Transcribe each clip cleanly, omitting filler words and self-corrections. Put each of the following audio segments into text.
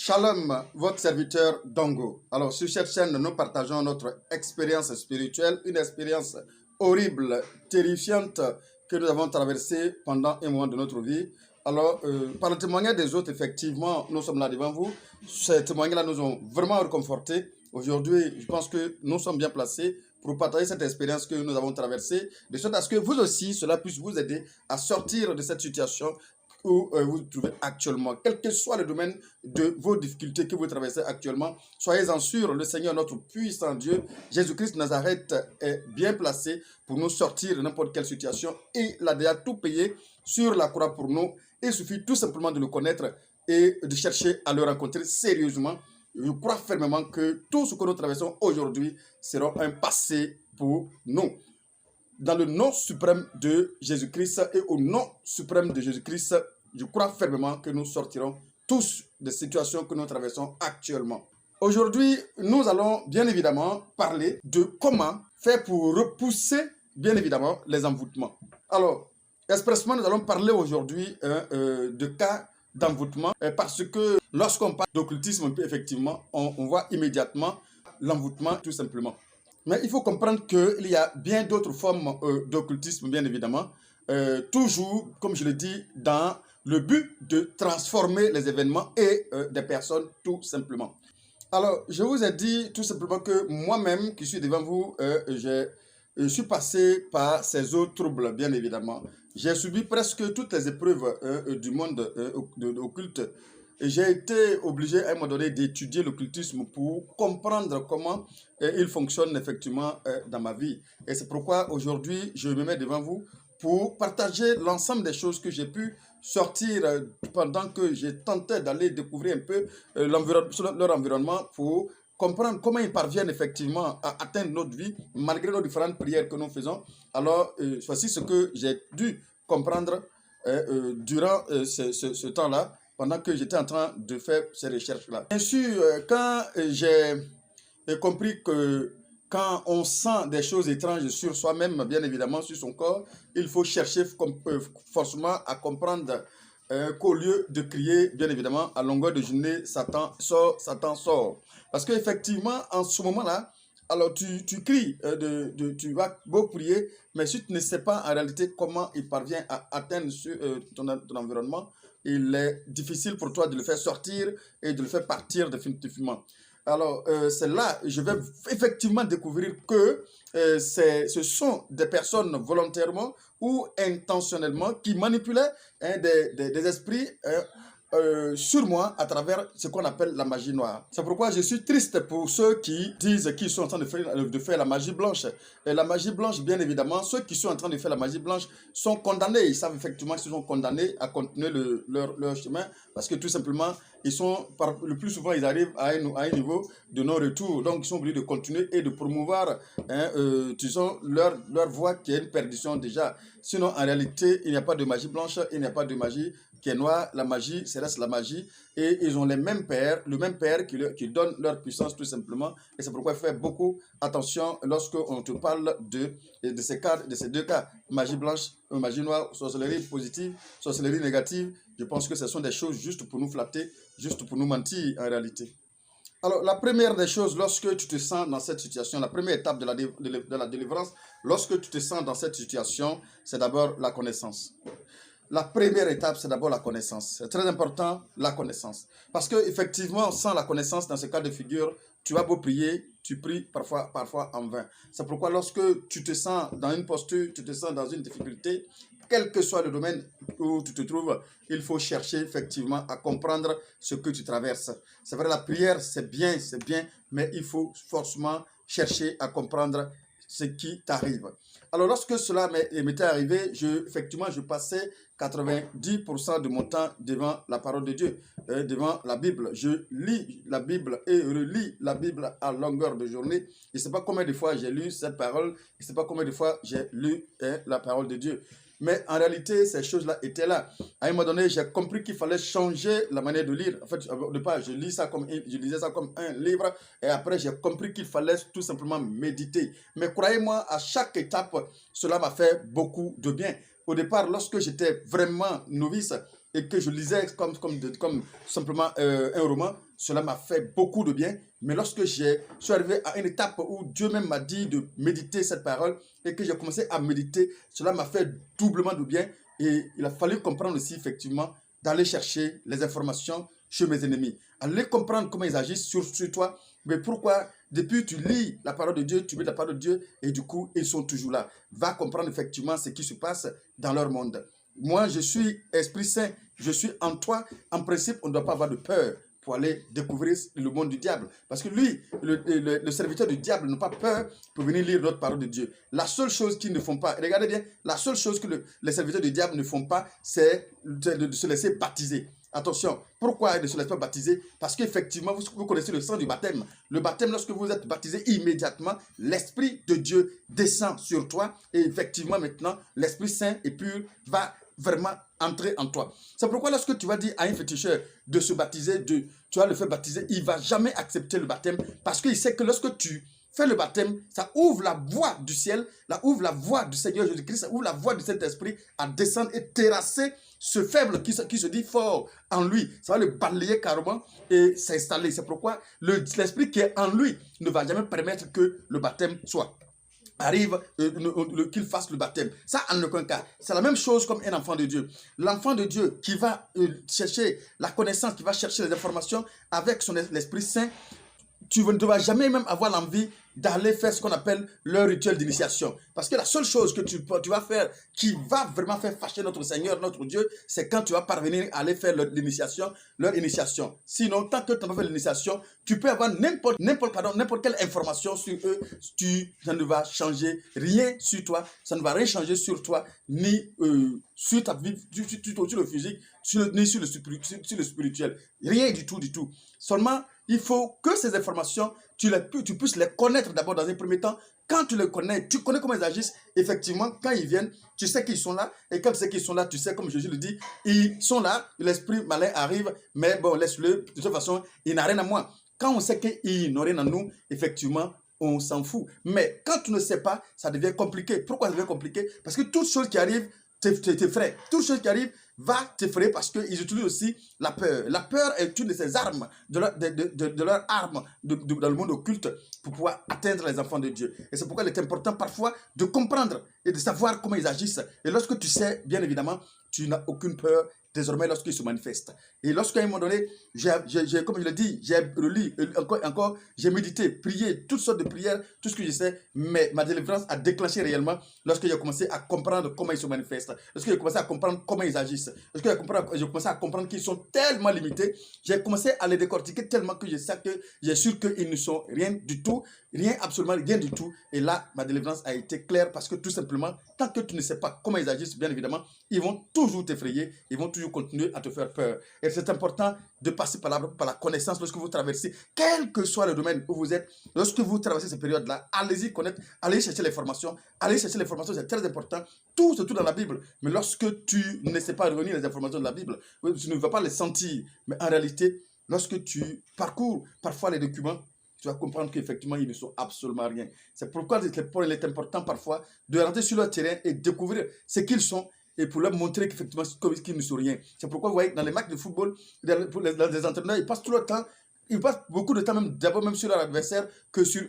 Shalom, votre serviteur Dongo. Alors, sur cette chaîne, nous partageons notre expérience spirituelle, une expérience horrible, terrifiante que nous avons traversée pendant un moment de notre vie. Alors, par le témoignage des autres, effectivement, nous sommes là devant vous. Ces témoignages-là nous ont vraiment réconfortés. Aujourd'hui, je pense que nous sommes bien placés pour partager cette expérience que nous avons traversée, de sorte à ce que vous aussi, cela puisse vous aider à sortir de cette situation où vous vous trouvez actuellement, quel que soit le domaine de vos difficultés que vous traversez actuellement. Soyez-en sûrs, le Seigneur, notre puissant Dieu, Jésus-Christ de Nazareth, est bien placé pour nous sortir de n'importe quelle situation. Et il a déjà tout payé sur la croix pour nous. Il suffit tout simplement de le connaître et de chercher à le rencontrer sérieusement. Je crois fermement que tout ce que nous traversons aujourd'hui sera un passé pour nous. Dans le nom suprême de Jésus-Christ et au nom suprême de Jésus-Christ, je crois fermement que nous sortirons tous des situations que nous traversons actuellement. Aujourd'hui, nous allons bien évidemment parler de comment faire pour repousser bien évidemment les envoûtements. Alors, expressement, nous allons parler aujourd'hui de cas d'envoûtement parce que lorsqu'on parle d'occultisme, effectivement, on voit immédiatement l'envoûtement tout simplement. Mais il faut comprendre qu'il y a bien d'autres formes d'occultisme, bien évidemment, toujours, comme je le dis, dans le but de transformer les événements et des personnes, tout simplement. Alors, je vous ai dit tout simplement que moi-même, qui suis devant vous, je suis passé par ces eaux troubles, bien évidemment. J'ai subi presque toutes les épreuves du monde occulte. J'ai été obligé à un moment donné d'étudier l'occultisme pour comprendre comment il fonctionne effectivement dans ma vie. Et c'est pourquoi aujourd'hui, je me mets devant vous pour partager l'ensemble des choses que j'ai pu sortir pendant que j'ai tenté d'aller découvrir un peu leur environnement pour comprendre comment ils parviennent effectivement à atteindre notre vie malgré nos différentes prières que nous faisons. Alors, voici ce que j'ai dû comprendre durant ce temps-là, pendant que j'étais en train de faire ces recherches-là. Bien sûr, quand j'ai compris que quand on sent des choses étranges sur soi-même, bien évidemment sur son corps, il faut chercher forcément à comprendre qu'au lieu de crier, bien évidemment, à longueur de journée, Satan sort, Satan sort. Parce qu'effectivement, en ce moment-là, alors tu cries, tu vas beau prier, mais si tu ne sais pas en réalité comment il parvient à atteindre ton environnement, il est difficile pour toi de le faire sortir et de le faire partir définitivement. Alors, c'est là, je vais effectivement découvrir que ce sont des personnes volontairement ou intentionnellement qui manipulaient des esprits sur moi à travers ce qu'on appelle la magie noire. C'est pourquoi je suis triste pour ceux qui disent qu'ils sont en train de faire la magie blanche. Et la magie blanche, bien évidemment, ceux qui sont en train de faire la magie blanche sont condamnés. Ils savent effectivement qu'ils sont condamnés à continuer leur chemin parce que tout simplement, le plus souvent, ils arrivent à un niveau de non-retour. Donc, ils sont obligés de continuer et de promouvoir leur voie qui est une perdition déjà. Sinon, en réalité, il n'y a pas de magie blanche, il n'y a pas de magie qui est noire. La magie, c'est reste la magie. Et ils ont le même père qui donne leur puissance tout simplement. Et c'est pourquoi il faut faire beaucoup attention lorsqu'on te parle de ces deux cas, magie blanche, magie noire, sorcellerie positive, sorcellerie négative. Je pense que ce sont des choses juste pour nous flatter, juste pour nous mentir en réalité. Alors, la première des choses, lorsque tu te sens dans cette situation, la première étape de la délivrance, lorsque tu te sens dans cette situation, c'est d'abord la connaissance. La première étape, c'est d'abord la connaissance. C'est très important, la connaissance. Parce qu'effectivement, sans la connaissance, dans ce cas de figure, tu vas beau prier, tu pries parfois en vain. C'est pourquoi lorsque tu te sens dans une posture, tu te sens dans une difficulté, quel que soit le domaine où tu te trouves, il faut chercher effectivement à comprendre ce que tu traverses. C'est vrai, la prière, c'est bien, mais il faut forcément chercher à comprendre ce qui t'arrive. Alors, lorsque cela m'était arrivé, effectivement, je passais 90% de mon temps devant la parole de Dieu, devant la Bible. Je lis la Bible et relis la Bible à longueur de journée. Je ne sais pas combien de fois j'ai lu cette parole, je ne sais pas combien de fois j'ai lu la parole de Dieu. Mais en réalité, ces choses-là étaient là. À un moment donné, j'ai compris qu'il fallait changer la manière de lire. En fait, au départ, je lisais ça comme un livre. Et après, j'ai compris qu'il fallait tout simplement méditer. Mais croyez-moi, à chaque étape, cela m'a fait beaucoup de bien. Au départ, lorsque j'étais vraiment novice, et que je lisais comme simplement un roman, cela m'a fait beaucoup de bien. Mais lorsque je suis arrivé à une étape où Dieu même m'a dit de méditer cette parole et que j'ai commencé à méditer, cela m'a fait doublement de bien. Et il a fallu comprendre aussi, effectivement, d'aller chercher les informations chez mes ennemis. Aller comprendre comment ils agissent sur toi. Mais pourquoi, depuis tu lis la parole de Dieu, tu lis la parole de Dieu, et du coup, ils sont toujours là. Va comprendre effectivement ce qui se passe dans leur monde. Moi, je suis Esprit Saint, je suis en toi. En principe, on ne doit pas avoir de peur pour aller découvrir le monde du diable. Parce que lui, le serviteur du diable n'a pas peur pour venir lire notre parole de Dieu. La seule chose qu'ils ne font pas, regardez bien, la seule chose que les serviteurs du diable ne font pas, c'est de se laisser baptiser. Attention, pourquoi ils ne se laissent pas baptiser? Parce qu'effectivement, vous connaissez le sang du baptême. Le baptême, lorsque vous êtes baptisé, immédiatement, l'Esprit de Dieu descend sur toi. Et effectivement, maintenant, l'Esprit Saint et pur va vraiment entrer en toi. C'est pourquoi lorsque tu vas dire à un féticheur de se baptiser, tu vas le faire baptiser, il ne va jamais accepter le baptême parce qu'il sait que lorsque tu fais le baptême, ça ouvre la voie du ciel, ça ouvre la voie du Seigneur Jésus-Christ, ça ouvre la voie du Saint-Esprit à descendre et terrasser ce faible qui se dit fort en lui. Ça va le balayer carrément et s'installer. C'est pourquoi l'Esprit qui est en lui ne va jamais permettre que le baptême arrive qu'il fasse le baptême. Ça, en aucun cas. C'est la même chose comme un enfant de Dieu. L'enfant de Dieu qui va chercher la connaissance, qui va chercher les informations avec l'Esprit Saint, tu ne vas jamais même avoir l'envie d'aller faire ce qu'on appelle le rituel d'initiation. Parce que la seule chose que tu vas faire qui va vraiment faire fâcher notre Seigneur, notre Dieu, c'est quand tu vas parvenir à aller faire leur initiation. Sinon, tant que tu n'as pas fait l'initiation, tu peux avoir n'importe quelle information sur eux, ça ne va changer rien sur toi, ça ne va rien changer sur toi, ni sur ta vie, sur le physique, ni sur le spirituel. Rien du tout, du tout. Seulement, il faut que ces informations, tu puisses les connaître d'abord dans un premier temps. Quand tu les connais, tu connais comment ils agissent. Effectivement, quand ils viennent, tu sais qu'ils sont là. Et quand tu sais qu'ils sont là, tu sais, comme Jésus le dit, ils sont là, l'esprit malin arrive, mais bon, laisse-le. De toute façon, il n'a rien à moi. Quand on sait qu'ils n'ont rien à nous, effectivement, on s'en fout. Mais quand tu ne sais pas, ça devient compliqué. Pourquoi ça devient compliqué? Parce que toute chose qui arrive t'effraie. Toute chose qui arrive va t'effrayer parce qu'ils utilisent aussi la peur. La peur est une de ces armes, de leur arme dans le monde occulte pour pouvoir atteindre les enfants de Dieu. Et c'est pourquoi il est important parfois de comprendre et de savoir comment ils agissent. Et lorsque tu sais, bien évidemment, tu n'as aucune peur désormais lorsqu'ils se manifestent. Et lorsqu'à un moment donné, comme je l'ai dit, j'ai relu, encore j'ai médité, prié, toutes sortes de prières, tout ce que je sais, mais ma délivrance a déclenché réellement lorsque j'ai commencé à comprendre comment ils se manifestent, lorsque j'ai commencé à comprendre comment ils agissent, lorsque j'ai commencé à comprendre qu'ils sont tellement limités, j'ai commencé à les décortiquer tellement que j'ai su qu'ils ne sont rien du tout, rien, absolument rien du tout. Et là, ma délivrance a été claire parce que tout simplement, tant que tu ne sais pas comment ils agissent, bien évidemment, ils vont toujours t'effrayer, ils vont toujours continuer à te faire peur. Et c'est important de passer par la connaissance lorsque vous traversez, quel que soit le domaine où vous êtes, lorsque vous traversez ces périodes-là, allez-y connaître, allez chercher l'information, c'est très important, tout se trouve dans la Bible. Mais lorsque tu ne sais pas revenir les informations de la Bible, tu ne vas pas les sentir. Mais en réalité, lorsque tu parcours parfois les documents, tu vas comprendre qu'effectivement, ils ne sont absolument rien. C'est pourquoi il est important parfois de rentrer sur le terrain et découvrir ce qu'ils sont et pour leur montrer qu'effectivement, qu'ils ne sont rien. C'est pourquoi vous voyez, dans les matchs de football, les entraîneurs, ils passent tout le temps, ils passent beaucoup de temps d'abord même sur leur adversaire que sur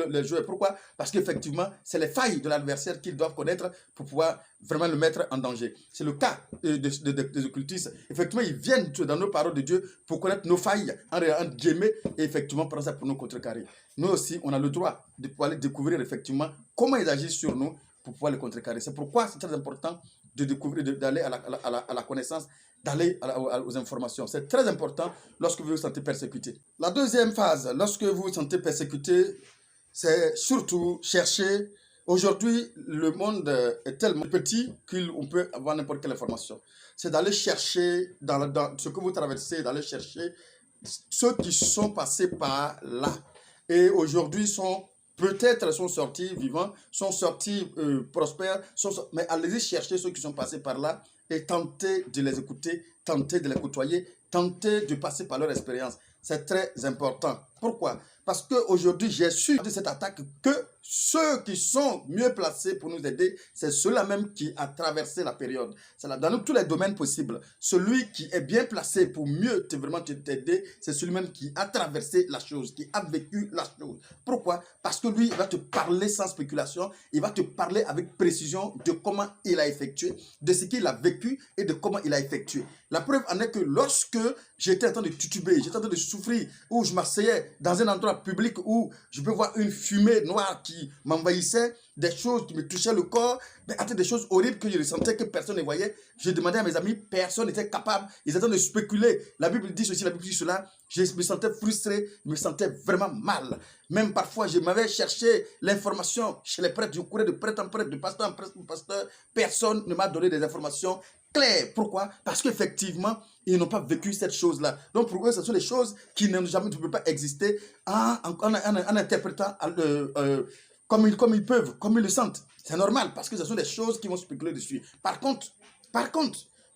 les joueurs. Pourquoi? Parce qu'effectivement, c'est les failles de l'adversaire qu'ils doivent connaître pour pouvoir vraiment le mettre en danger. C'est le cas des occultistes. Effectivement, ils viennent dans nos paroles de Dieu pour connaître nos failles, entre guillemets, et effectivement, prendre ça pour nous contrecarrer. Nous aussi, on a le droit de pouvoir aller découvrir effectivement comment ils agissent sur nous pour pouvoir les contrecarrer. C'est pourquoi c'est très important de découvrir, d'aller à la connaissance, d'aller aux informations. C'est très important lorsque vous vous sentez persécuté. La deuxième phase, lorsque vous vous sentez persécuté, c'est surtout chercher. Aujourd'hui, le monde est tellement petit qu'on peut avoir n'importe quelle information. C'est d'aller chercher, dans ce que vous traversez, d'aller chercher ceux qui sont passés par là. Et aujourd'hui peut-être sont sortis vivants, sont sortis prospères, mais allez-y chercher ceux qui sont passés par là et tentez de les écouter, tentez de les côtoyer, tentez de passer par leur expérience. C'est très important. Pourquoi? Parce qu'aujourd'hui, j'ai su de cette attaque que ceux qui sont mieux placés pour nous aider, c'est ceux-là même qui a traversé la période. C'est là, dans tous les domaines possibles. Celui qui est bien placé pour mieux vraiment t'aider, c'est celui-même qui a traversé la chose, qui a vécu la chose. Pourquoi? Parce que lui, il va te parler sans spéculation, il va te parler avec précision de comment il a effectué, de ce qu'il a vécu et de comment il a effectué. La preuve en est que lorsque j'étais en train de tituber, j'étais en train de souffrir, où je m'asseyais dans un endroit public où je peux voir une fumée noire qui m'envahissait, des choses qui me touchaient le corps, des choses horribles que je ressentais que personne ne voyait. Je demandais à mes amis, personne n'était capable. Ils étaient en train de spéculer. La Bible dit ceci, la Bible dit cela. Je me sentais frustré, je me sentais vraiment mal. Même parfois, je m'avais cherché l'information chez les prêtres. Je courais de prêtre en prêtre, de pasteur en pasteur. Personne ne m'a donné des informations claires. Pourquoi? Parce qu'effectivement, ils n'ont pas vécu cette chose-là. Donc pour eux, ce sont des choses qui ne peuvent pas exister en interprétant comme ils peuvent, comme ils le sentent. C'est normal parce que ce sont des choses qui vont spéculer dessus. Par contre,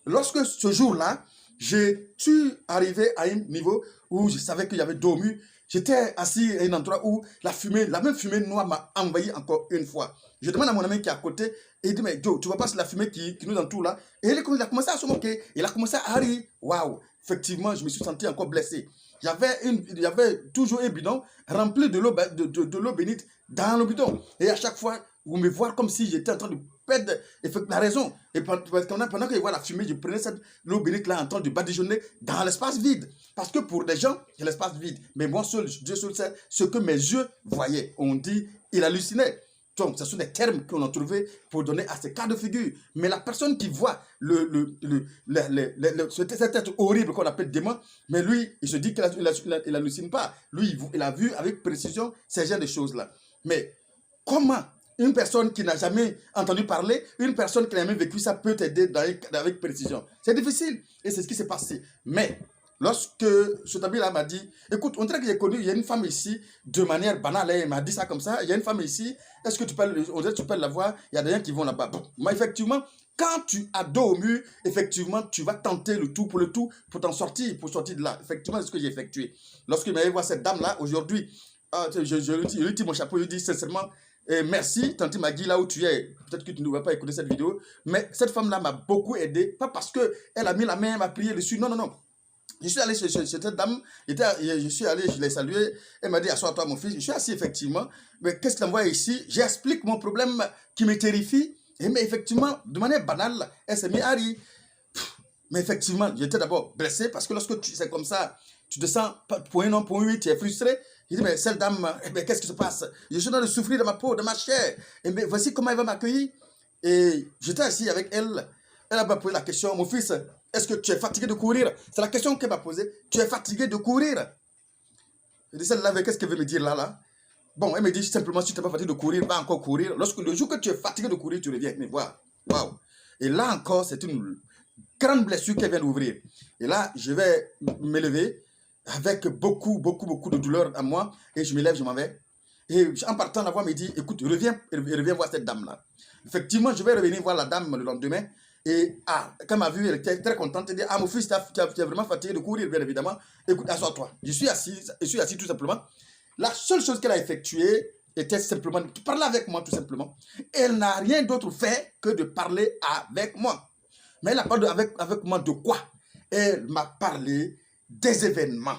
lorsque ce jour-là, j'ai dû arriver à un niveau où je savais qu'il y avait dormi. J'étais assis à un endroit où la même fumée noire m'a envahi encore une fois. Je demande à mon ami qui est à côté, et il dit, mais Joe, tu vois pas la fumée qui nous entoure là? Et il a commencé à se moquer, il a commencé à rire. Waouh, effectivement, je me suis senti encore blessé. Il y avait toujours un bidon rempli de l'eau bénite dans le bidon. Et à chaque fois, vous me voyez comme si j'étais en train de perdre la raison. Et pendant que je vois la fumée, je prenais cette l'eau bénite là en train de badigeonner dans l'espace vide. Parce que pour des gens, c'est l'espace vide. Mais moi seul, Dieu seul sait ce que mes yeux voyaient. On dit, il hallucinait. Donc, ce sont des termes qu'on a trouvés pour donner à ces cas de figure. Mais la personne qui voit cet être horrible qu'on appelle démon, mais lui, il se dit qu'il n'hallucine pas. Lui, il a vu avec précision ces genres de choses-là. Mais comment une personne qui n'a jamais entendu parler, une personne qui n'a jamais vécu ça peut t'aider avec précision? C'est difficile. Et c'est ce qui s'est passé. Mais lorsque ce tabi-là m'a dit, écoute, on dirait que j'ai connu, il y a une femme ici, de manière banale, elle m'a dit ça comme ça, il y a une femme ici, est-ce que tu peux la voir? Il y a des gens qui vont là-bas. Bon, moi, effectivement, quand tu as dos au mur, effectivement, tu vas tenter le tout pour t'en sortir, pour sortir de là. Effectivement, c'est ce que j'ai effectué. Lorsqu'il m'avait voir cette dame-là, aujourd'hui, je lui dis mon chapeau, je lui dis sincèrement, merci, Tanti Magui, là où tu es. Peut-être que tu ne vas pas écouter cette vidéo, mais cette femme-là m'a beaucoup aidé, pas parce qu'elle a mis la main, elle m'a prié dessus, non, non, non. Je suis allé chez cette dame, je suis allé, je l'ai salué, elle m'a dit, assois-toi mon fils, je suis assis effectivement, mais qu'est-ce qu'elle envoie ici? J'explique mon problème qui me terrifie, mais effectivement, de manière banale, elle s'est mise à rire. Mais effectivement, j'étais d'abord blessé parce que lorsque c'est comme ça, tu te sens point non, point oui, tu es frustré. Je dis, mais cette dame, qu'est-ce qui se passe? Je suis en train de souffrir de ma peau, de ma chair. Et bien, voici comment elle va m'accueillir. Et j'étais assis avec elle. Elle m'a posé la question, mon fils, est-ce que tu es fatigué de courir? C'est la question qu'elle m'a posée. Tu es fatigué de courir? Je dis, celle-là, qu'est-ce qu'elle veut me dire là? Bon, elle me dit simplement, si tu n'es pas fatigué de courir, va encore courir. Lorsque le jour que tu es fatigué de courir, tu reviens. Mais voilà, waouh. Et là encore, c'est une grande blessure qu'elle vient d'ouvrir. Et là, je vais m'élever avec beaucoup de douleur à moi. Et je me lève, je m'en vais. Et en partant, la voix me dit, écoute, reviens voir cette dame-là. Effectivement, je vais revenir voir la dame le lendemain. Et quand elle m'a vu, elle était très contente. Elle dit, ah mon fils, tu es vraiment fatigué de courir, bien évidemment. Écoute, assois-toi. Je suis assis tout simplement. La seule chose qu'elle a effectuée était simplement de parler avec moi, tout simplement. Elle n'a rien d'autre fait que de parler avec moi. Mais elle n'a pas avec moi de quoi? Elle m'a parlé des événements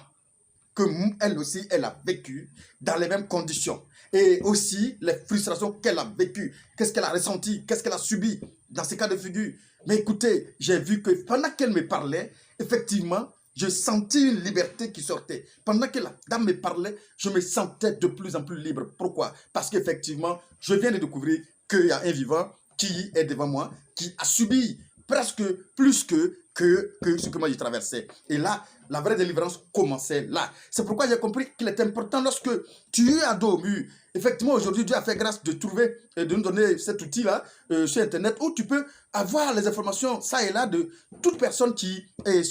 que elle aussi, elle a vécu dans les mêmes conditions. Et aussi les frustrations qu'elle a vécues. Qu'est-ce qu'elle a ressenti? Qu'est-ce qu'elle a subi dans ces cas de figure? Mais écoutez, j'ai vu que pendant qu'elle me parlait, effectivement, je sentis une liberté qui sortait. Pendant que la dame me parlait, je me sentais de plus en plus libre. Pourquoi? Parce qu'effectivement, je viens de découvrir qu'il y a un vivant qui est devant moi, qui a subi presque plus que ce que moi j'ai traversé. Et là, la vraie délivrance commençait là. C'est pourquoi j'ai compris qu'il est important lorsque tu es à dos au mur. Effectivement, aujourd'hui, Dieu a fait grâce de trouver et de nous donner cet outil-là sur Internet où tu peux avoir les informations, ça et là, de toute personne qui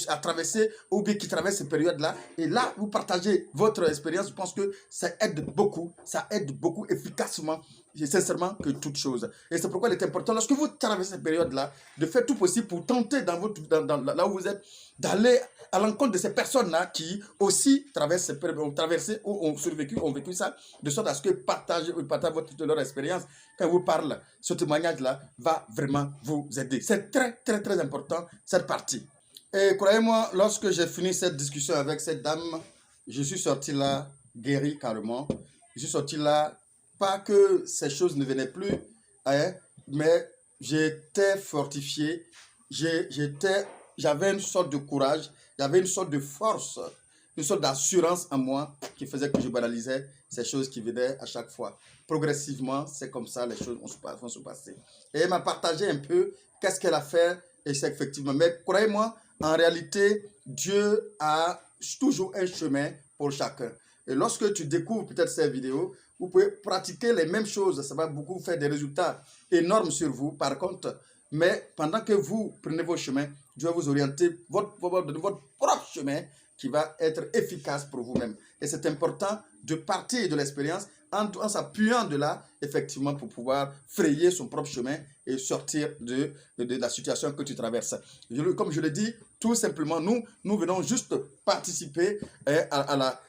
a traversé ou bien qui traverse cette période-là. Et là, vous partagez votre expérience. Je pense que ça aide beaucoup efficacement, sincèrement, que toute chose. Et c'est pourquoi il est important, lorsque vous traversez cette période-là, de faire tout possible pour tenter là où vous êtes, d'aller à l'encontre de ces personnes-là qui aussi traversent ou ont survécu, ont vécu ça, de sorte à ce que ils partagent leur expérience, quand ils vous parlent, ce témoignage-là va vraiment vous aider. C'est très, très, très important, cette partie. Et croyez-moi, lorsque j'ai fini cette discussion avec cette dame, je suis sorti là guéri carrément. Je suis sorti là, pas que ces choses ne venaient plus, hein, mais j'étais fortifié, j'avais une sorte de courage, j'avais une sorte de force, une sorte d'assurance en moi qui faisait que je banalisais ces choses qui venaient à chaque fois. Progressivement, c'est comme ça les choses vont se passer. Et elle m'a partagé un peu qu'est-ce qu'elle a fait, et c'est effectivement. Mais croyez-moi, en réalité, Dieu a toujours un chemin pour chacun. Et lorsque tu découvres peut-être ces vidéos, vous pouvez pratiquer les mêmes choses. Ça va beaucoup faire des résultats énormes sur vous. Par contre, mais pendant que vous prenez vos chemins, Dieu va vous orienter votre propre chemin qui va être efficace pour vous-même. Et c'est important de partir de l'expérience en s'appuyant de là, effectivement, pour pouvoir frayer son propre chemin et sortir de la situation que tu traverses. Comme je le dis, tout simplement, nous venons juste participer à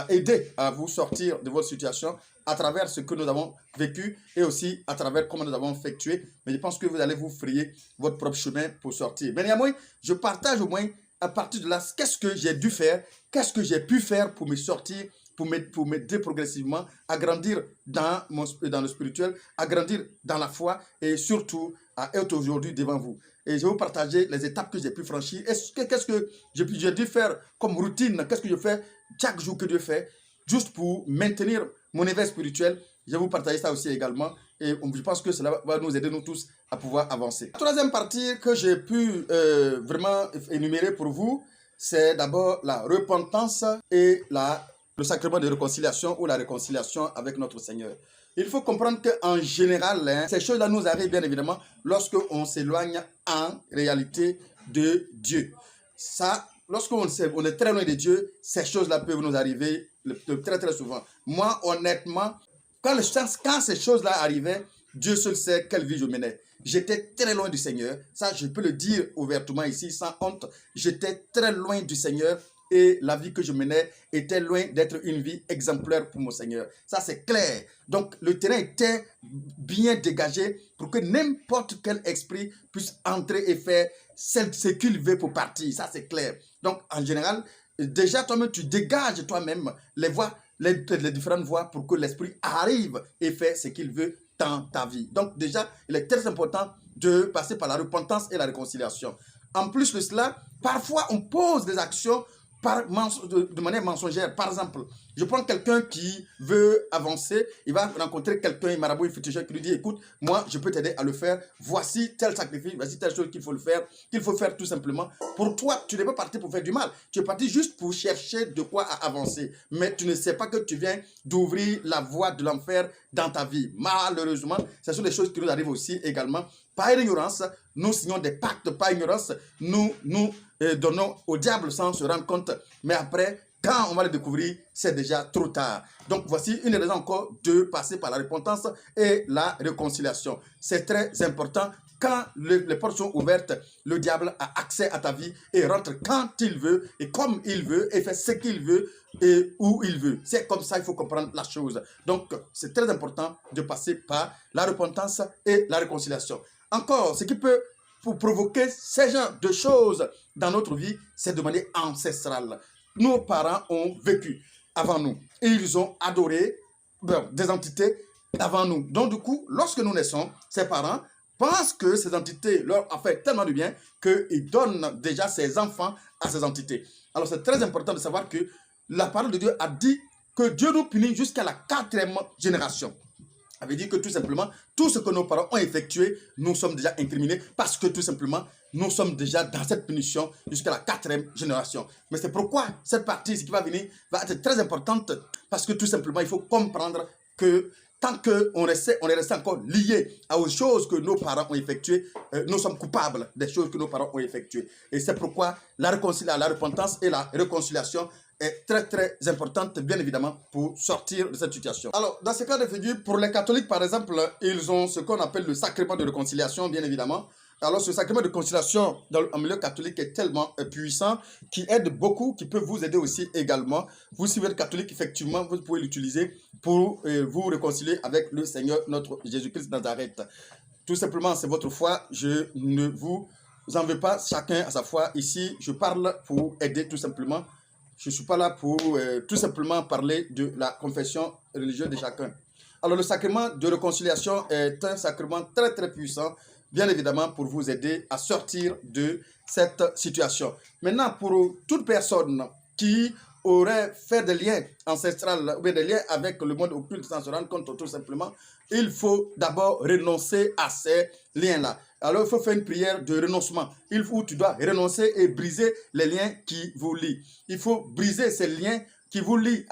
aider à vous sortir de votre situation à travers ce que nous avons vécu et aussi à travers comment nous avons effectué. Mais je pense que vous allez vous frayer votre propre chemin pour sortir. Mais néanmoins, je partage au moins à partir de là, qu'est-ce que j'ai dû faire, qu'est-ce que j'ai pu faire pour me sortir, pour m'aider progressivement à grandir dans le spirituel, à grandir dans la foi et surtout à être aujourd'hui devant vous. Et je vais vous partager les étapes que j'ai pu franchir. Qu'est-ce que j'ai dû faire comme routine, qu'est-ce que je fais chaque jour que Dieu fait, juste pour maintenir mon éveil spirituel. Je vais vous partager ça aussi également. Et je pense que cela va nous aider, nous tous, à pouvoir avancer. La troisième partie que j'ai pu vraiment énumérer pour vous, c'est d'abord la repentance et le sacrement de réconciliation ou la réconciliation avec notre Seigneur. Il faut comprendre qu'en général, ces choses-là nous arrivent bien évidemment lorsqu'on s'éloigne en réalité de Dieu. Ça, lorsqu'on est très loin de Dieu, ces choses-là peuvent nous arriver très très souvent. Moi, honnêtement, quand ces choses-là arrivaient, Dieu seul sait quelle vie je menais. J'étais très loin du Seigneur. Ça, je peux le dire ouvertement ici, sans honte. J'étais très loin du Seigneur et la vie que je menais était loin d'être une vie exemplaire pour mon Seigneur. Ça, c'est clair. Donc, le terrain était bien dégagé pour que n'importe quel esprit puisse entrer et faire ce qu'il veut pour partir. Ça, c'est clair. Donc, en général, déjà, toi-même, tu dégages toi-même les différentes voies pour que l'esprit arrive et fait ce qu'il veut dans ta vie. Donc déjà, il est très important de passer par la repentance et la réconciliation. En plus de cela, parfois on pose des actions de manière mensongère. Par exemple, je prends quelqu'un qui veut avancer, il va rencontrer quelqu'un, un marabout, un féticheur qui lui dit, écoute, moi je peux t'aider à le faire, voici tel sacrifice, voici telle chose qu'il faut faire tout simplement. Pour toi, tu n'es pas parti pour faire du mal, tu es parti juste pour chercher de quoi avancer, mais tu ne sais pas que tu viens d'ouvrir la voie de l'enfer dans ta vie. Malheureusement, ce sont des choses qui nous arrivent aussi également. Par ignorance, nous signons des pactes, par ignorance, nous donnons au diable sans se rendre compte. Mais après, quand on va le découvrir, c'est déjà trop tard. Donc voici une raison encore de passer par la repentance et la réconciliation. C'est très important. Quand les portes sont ouvertes, le diable a accès à ta vie et rentre quand il veut et comme il veut et fait ce qu'il veut et où il veut. C'est comme ça, il faut comprendre la chose. Donc, c'est très important de passer par la repentance et la réconciliation. Encore, ce qui peut provoquer ces genres de choses dans notre vie, c'est de manière ancestrale. Nos parents ont vécu avant nous et ils ont adoré des entités avant nous. Donc, du coup, lorsque nous naissons, ces parents pensent que ces entités leur ont fait tellement de bien qu'ils donnent déjà ses enfants à ces entités. Alors, c'est très important de savoir que la parole de Dieu a dit que Dieu nous punit jusqu'à la 4e génération. Ça veut dire que tout simplement, tout ce que nos parents ont effectué, nous sommes déjà incriminés parce que tout simplement, nous sommes déjà dans cette punition jusqu'à la 4e génération. Mais c'est pourquoi cette partie, ce qui va venir, va être très importante parce que tout simplement, il faut comprendre que tant qu'on est resté encore lié aux choses que nos parents ont effectuées, nous sommes coupables des choses que nos parents ont effectuées. Et c'est pourquoi la repentance et la réconciliation est très très importante, bien évidemment, pour sortir de cette situation. Alors, dans ce cas de figure, pour les catholiques, par exemple, ils ont ce qu'on appelle le sacrement de réconciliation, bien évidemment. Alors, ce sacrement de conciliation dans le milieu catholique est tellement puissant, qui aide beaucoup, qui peut vous aider aussi également. Vous, si vous êtes catholique, effectivement, vous pouvez l'utiliser pour vous réconcilier avec le Seigneur, notre Jésus-Christ de Nazareth. Tout simplement, c'est votre foi. Je ne vous en veux pas, chacun à sa foi. Ici, je parle pour aider tout simplement. Je ne suis pas là pour tout simplement parler de la confession religieuse de chacun. Alors, le sacrement de réconciliation est un sacrement très, très puissant, bien évidemment, pour vous aider à sortir de cette situation. Maintenant, pour toute personne qui aurait fait des liens ancestrales ou des liens avec le monde occulte sans se rendre compte tout simplement, il faut d'abord renoncer à ces liens-là. Alors, il faut faire une prière de renoncement. Tu dois renoncer et briser les liens qui vous lient. Il faut briser ces liens qui vous lient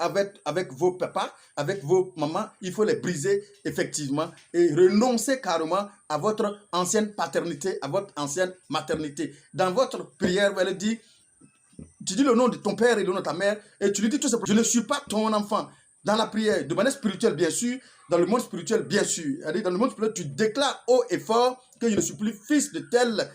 avec vos papas, avec vos mamans. Il faut les briser effectivement et renoncer carrément à votre ancienne paternité, à votre ancienne maternité. Dans votre prière, vous allez dire, tu dis le nom de ton père et le nom de ta mère et tu lui dis tout simplement, je ne suis pas ton enfant. Dans la prière, de manière spirituelle bien sûr, dans le monde spirituel bien sûr. Dans le monde spirituel, tu déclares haut et fort que je ne suis plus fils de tel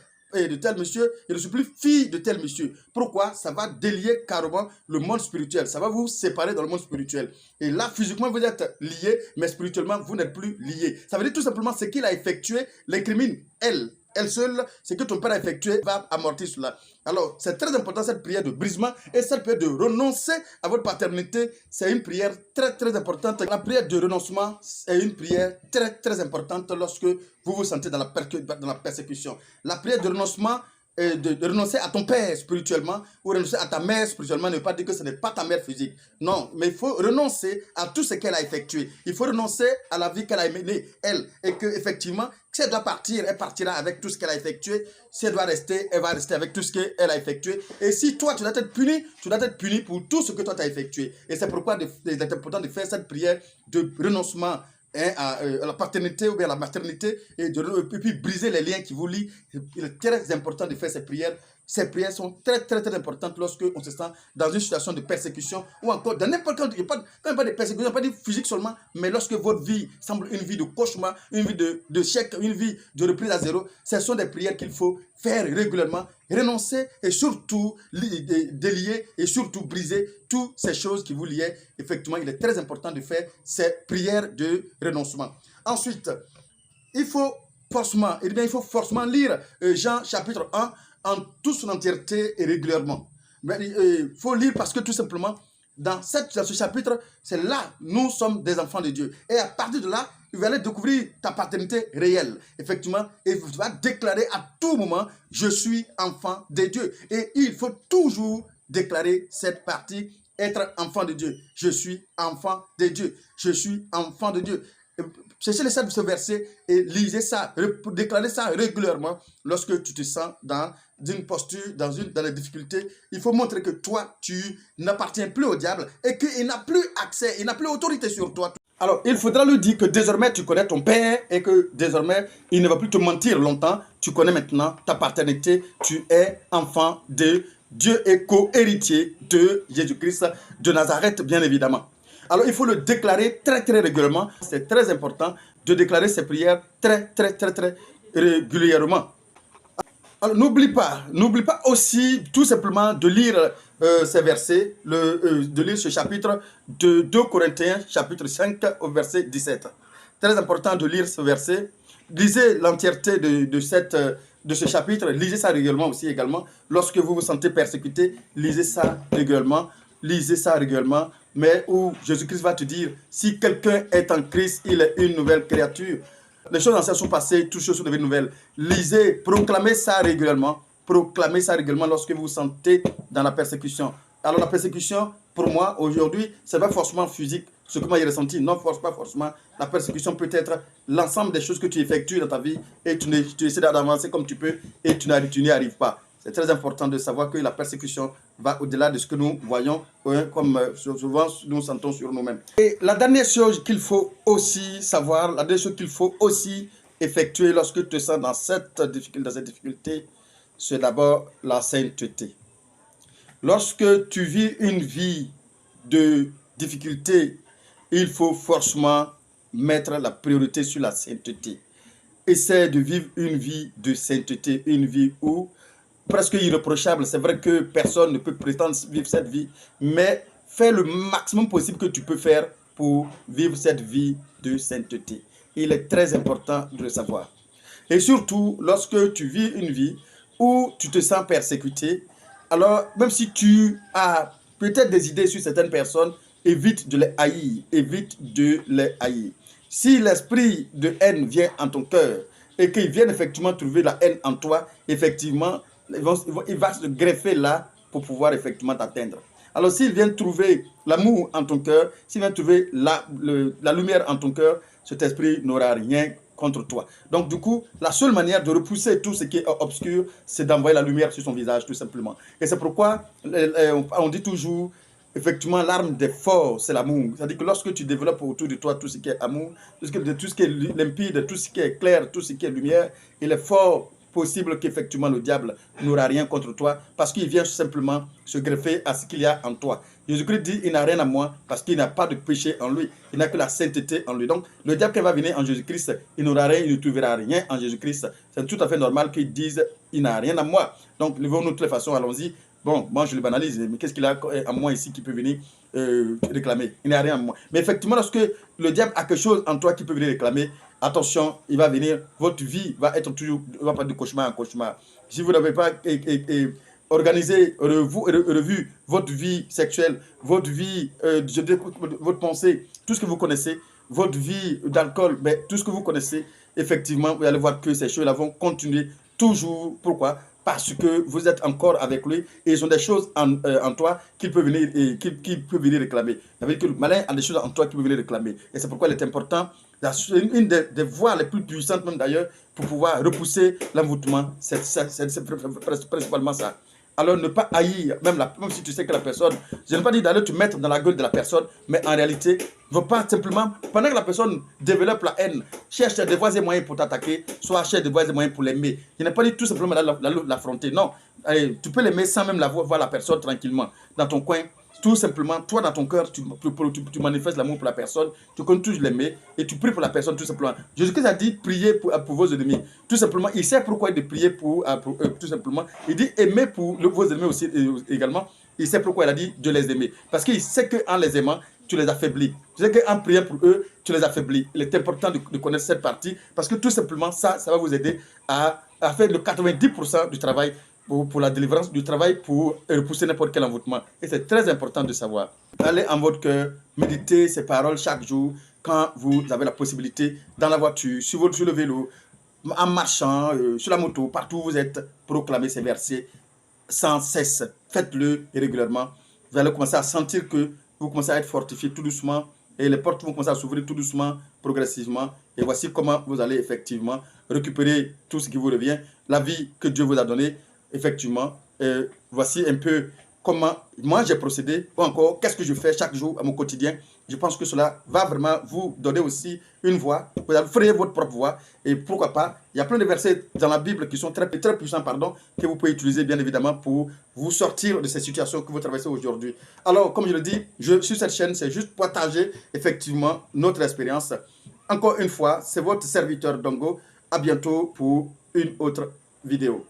monsieur, je ne suis plus fille de tel monsieur. Pourquoi? Ça va délier carrément le monde spirituel. Ça va vous séparer dans le monde spirituel. Et là, physiquement, vous êtes liés, mais spirituellement, vous n'êtes plus liés. Ça veut dire tout simplement ce qu'il a effectué, l'incrimine, elle seule, ce que ton père a effectué va amortir cela. Alors, c'est très important cette prière de brisement et cette prière de renoncer à votre paternité. C'est une prière très, très importante. La prière de renoncement est une prière très, très importante lorsque vous vous sentez dans la persécution. La prière de renoncement, de renoncer à ton père spirituellement ou renoncer à ta mère spirituellement ne veut pas dire que ce n'est pas ta mère physique. Non, mais il faut renoncer à tout ce qu'elle a effectué. Il faut renoncer à la vie qu'elle a menée, elle. Et qu'effectivement, si elle doit partir, elle partira avec tout ce qu'elle a effectué. Si elle doit rester, elle va rester avec tout ce qu'elle a effectué. Et si toi, tu dois être puni, tu dois être puni pour tout ce que toi, tu as effectué. Et c'est pourquoi il est important de faire cette prière de renoncement à la paternité ou bien à la maternité et puis briser les liens qui vous lient. Il est très important de faire ces prières. Ces prières sont très, très, très importantes lorsque on se sent dans une situation de persécution ou encore dans n'importe quel... Il n'y a pas de persécution, pas de physique seulement, mais lorsque votre vie semble une vie de cauchemar, une vie de chèque, une vie de reprise à zéro, ce sont des prières qu'il faut faire régulièrement, renoncer et surtout délier et surtout briser toutes ces choses qui vous liaient. Effectivement, il est très important de faire ces prières de renoncement. Ensuite, il faut forcément lire Jean chapitre 1 en toute son entièreté et régulièrement. Il faut lire parce que tout simplement, dans ce chapitre, c'est là, nous sommes des enfants de Dieu. Et à partir de là, vous allez découvrir ta paternité réelle, effectivement, et vous vas déclarer à tout moment, je suis enfant de Dieu. Et il faut toujours déclarer cette partie, être enfant de Dieu. Je suis enfant de Dieu. Je suis enfant de Dieu. Cherchez les ce verset et lisez ça, déclarez ça régulièrement lorsque tu te sens dans une posture, dans les difficultés. Il faut montrer que toi, tu n'appartiens plus au diable et qu'il n'a plus accès, il n'a plus autorité sur toi. Alors, il faudra lui dire que désormais, tu connais ton père et que désormais, il ne va plus te mentir longtemps. Tu connais maintenant ta paternité. Tu es enfant de Dieu et co-héritier de Jésus-Christ de Nazareth, bien évidemment. Alors, il faut le déclarer très, très régulièrement. C'est très important de déclarer ces prières très, très, très, très régulièrement. Alors, n'oublie pas aussi tout simplement de lire ces versets, de lire ce chapitre de 2 Corinthiens, chapitre 5, au verset 17. Très important de lire ce verset. Lisez l'entièreté de ce chapitre, lisez ça régulièrement aussi également. Lorsque vous vous sentez persécuté, lisez ça régulièrement. Lisez ça régulièrement, mais où Jésus-Christ va te dire, si quelqu'un est en Christ, il est une nouvelle créature. Les choses anciennes sont passées, toutes choses sont devenues nouvelles. Lisez, proclamez ça régulièrement. Proclamez ça régulièrement lorsque vous vous sentez dans la persécution. Alors la persécution, pour moi, aujourd'hui, ce n'est pas forcément physique, ce que moi j'ai ressenti. Non, pas forcément. La persécution peut être l'ensemble des choses que tu effectues dans ta vie et tu essaies d'avancer comme tu peux et tu n'y arrives pas. C'est très important de savoir que la persécution va au-delà de ce que nous voyons, comme souvent nous sentons sur nous-mêmes. Et la dernière chose qu'il faut aussi savoir, la dernière chose qu'il faut aussi effectuer lorsque tu te sens dans cette difficulté, c'est d'abord la sainteté. Lorsque tu vis une vie de difficulté, il faut forcément mettre la priorité sur la sainteté. essaie de vivre une vie de sainteté, une vie où presque irréprochable. C'est vrai que personne ne peut prétendre vivre cette vie, mais fais le maximum possible que tu peux faire pour vivre cette vie de sainteté. Il est très important de le savoir. Et surtout, lorsque tu vis une vie où tu te sens persécuté, alors même si tu as peut-être des idées sur certaines personnes, évite de les haïr, évite de les haïr. Si l'esprit de haine vient en ton cœur et qu'il vienne effectivement trouver la haine en toi, effectivement, il va se greffer là pour pouvoir effectivement t'atteindre. Alors s'il vient trouver l'amour en ton cœur, s'il vient trouver la lumière en ton cœur, cet esprit n'aura rien contre toi. Donc du coup, la seule manière de repousser tout ce qui est obscur, c'est d'envoyer la lumière sur son visage, tout simplement. Et c'est pourquoi on dit toujours, effectivement, l'arme des forts, c'est l'amour. C'est-à-dire que lorsque tu développes autour de toi tout ce qui est amour, tout ce qui est limpide, tout ce qui est clair, tout ce qui est lumière, il est fort possible qu'effectivement le diable n'aura rien contre toi parce qu'il vient simplement se greffer à ce qu'il y a en toi. Jésus-Christ dit, il n'a rien à moi parce qu'il n'a pas de péché en lui. Il n'a que la sainteté en lui. Donc, le diable qui va venir en Jésus-Christ, il n'aura rien, il ne trouvera rien en Jésus-Christ. C'est tout à fait normal qu'il dise, il n'a rien à moi. Donc, levons-nous de toutes les façons, allons-y. Bon, moi je le banalise, mais qu'est-ce qu'il a à moi ici qui peut venir réclamer? Il n'a rien à moi. Mais effectivement, lorsque le diable a quelque chose en toi qui peut venir réclamer, attention, il va venir, votre vie va être toujours, va pas de cauchemar en cauchemar. Si vous n'avez pas organisé, revu votre vie sexuelle, votre vie, votre pensée, tout ce que vous connaissez, votre vie d'alcool, tout ce que vous connaissez, effectivement, vous allez voir que ces choses-là vont continuer toujours. Pourquoi? Parce que vous êtes encore avec lui et ils ont des choses en toi qu'il peut venir, qu'il peut venir réclamer. Ça veut dire que le malin a des choses en toi qu'il peut venir réclamer. Et c'est pourquoi il est important, une des voies les plus puissantes même d'ailleurs, pour pouvoir repousser l'envoûtement, c'est principalement ça. Alors ne pas haïr, même si tu sais que la personne, je ne veux pas dire d'aller te mettre dans la gueule de la personne, mais en réalité, ne pas simplement, pendant que la personne développe la haine, cherche des voies et moyens pour t'attaquer, soit cherche des voies et moyens pour l'aimer. Je n'ai pas dit tout simplement l'affronter, non. Allez, tu peux l'aimer sans même voir la personne tranquillement, dans ton coin. Tout simplement, toi dans ton cœur, tu manifestes l'amour pour la personne, tu comptes toujours l'aimer et tu pries pour la personne tout simplement. Jésus-Christ a dit priez pour vos ennemis. Tout simplement, il sait pourquoi il dit prier pour eux, tout simplement. Il dit aimer pour vos ennemis aussi également. Il sait pourquoi il a dit de les aimer. Parce qu'il sait qu'en les aimant, tu les affaiblis. Tu sais qu'en priant pour eux, tu les affaiblis. Il est important de connaître cette partie parce que tout simplement, ça va vous aider à faire le 90% du travail pour la délivrance du travail, pour repousser n'importe quel envoûtement. Et c'est très important de savoir. Allez en votre cœur, méditez ces paroles chaque jour quand vous avez la possibilité, dans la voiture, sur le vélo, en marchant, sur la moto, partout où vous êtes, proclamez ces versets sans cesse. Faites-le régulièrement. Vous allez commencer à sentir que vous commencez à être fortifié tout doucement et les portes vont commencer à s'ouvrir tout doucement, progressivement. Et voici comment vous allez effectivement récupérer tout ce qui vous revient, la vie que Dieu vous a donnée. Effectivement, voici un peu comment moi j'ai procédé, ou encore qu'est-ce que je fais chaque jour à mon quotidien. Je pense que cela va vraiment vous donner aussi une voix. Vous allez créer votre propre voix. Et pourquoi pas, il y a plein de versets dans la Bible qui sont très puissants, que vous pouvez utiliser bien évidemment pour vous sortir de ces situations que vous traversez aujourd'hui. Alors, comme je le dis, sur cette chaîne, c'est juste partager effectivement notre expérience. Encore une fois, c'est votre serviteur Dongo. À bientôt pour une autre vidéo.